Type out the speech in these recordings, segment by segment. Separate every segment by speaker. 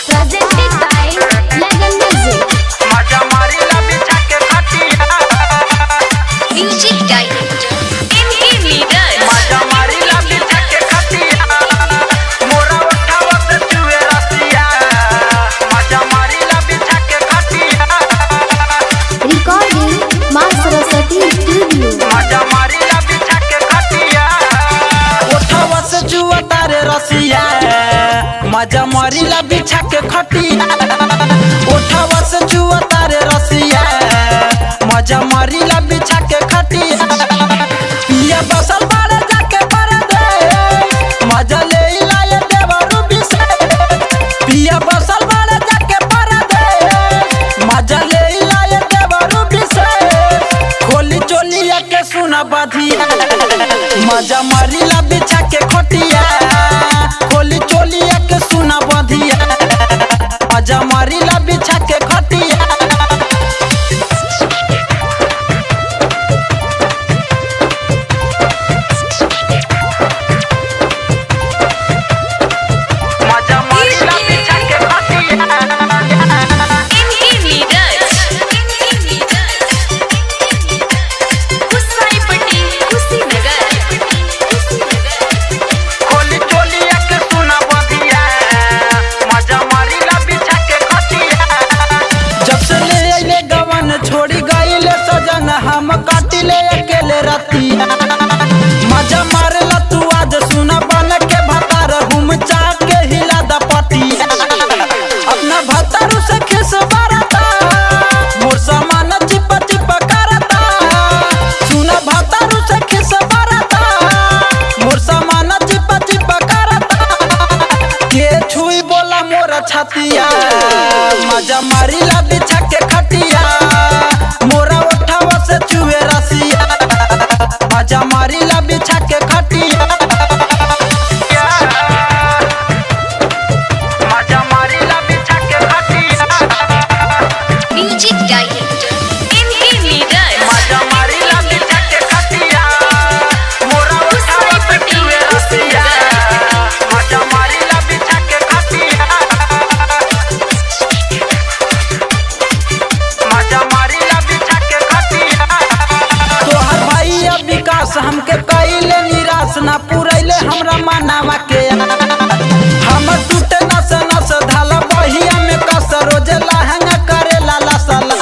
Speaker 1: Presented by Legal Music.
Speaker 2: मजा मारी ला बिछा के खटिया
Speaker 1: Music Director MK Leaders.
Speaker 2: मजा मारी ला बिछा के खटिया मोरा उठावा से चुए रसिया मजा मारी ला बिछा के खटिया
Speaker 1: Recording मां सरस्वती स्टूडियो.
Speaker 2: मजा मारी ला बिछा के खटिया उठावा से चुए तारे रसिया मजा मारी ला बिछा के खटिया उठावा से चुए तारे रसिया मजा मारी ला बिछा के खटिया पिया बसल बारे जाके पर दे मजा ले लाए देवरू बिसे पिया बसल बारे जाके पर दे मजा ले लाए देवरू बिसे खोली चोलिया के सुना बाधिया मजा मारी ला बिछा के खटिया खोली चोलिया के सुना बाधिया मजा मारी ला बिछा के खटिया मजा मारी ला बिछा के खटिया
Speaker 1: MK Leaders. कुसाई पट्टी कुशीनगर.
Speaker 2: खोली चोलिया के सुना बधिया मजा मारी ला बिछा के खटिया जब से ले आइले गवन छोड़ी गइले सजन हम काटिले अकेले रतिया मजा मारला तू आज सुना बन के भतार घूम चा के हिला द पटिया अपना भतारू से खिस बारता मोर सामान चिप चिप करता सुना भतारू से खिस बारता मोर सामान चिप चिप करता के छुई बोला मोर छतिया मजा मारी ला बिछा के खटिया मोरा उठावा से चुए रसिया मजा मारी ला बिछा के खटिया मजा मारी ला बिछा के खटिया
Speaker 1: Music Director MK Leaders.
Speaker 2: मजा मारी ला बिछा के खटिया मोरा उठावा से चुए रसिया मजा मारी ला बिछा के खटिया मजा मारी ला बिछा के खटिया तोहर भैया विकास हमके कइले निराश ना पुरैले हमरा मानावा के हम टूटे नस नस धाला बहिया में कस रोज लहंगा करे लाला साला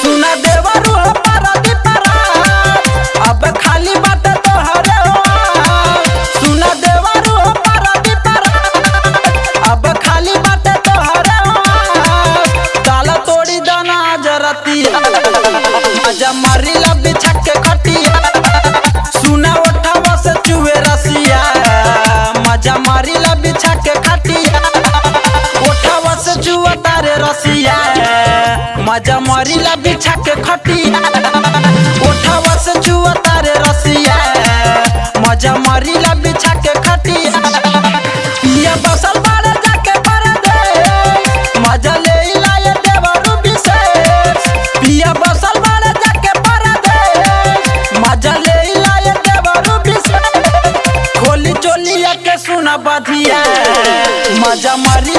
Speaker 2: सुना देवरू हो पारा दी पारा अब खाली बात तोहरे हो सुना देवरू हो पारा दी पारा अब खाली बात तोहरे हो ताला तोड़ी दाना जरतिया मजा मारी ला बिछा के खटिया सुना उठावा से चुए रसिया मजा मारी ला बिछा के खटिया उठावा से चुआ तारे रसिया मजा मारी ला बिछा के खटिया उठावा से चुआ तारे रसिया मजा मारी ला बिछा के खटिया पिया बसल बारे जाके पर दे मजा ले लाए देवरू बिसे पिया बसल बारे जाके पर दे मजा ले लाए देवरू बिसे खोली चोलिया के सुना बाधिया मजा मारी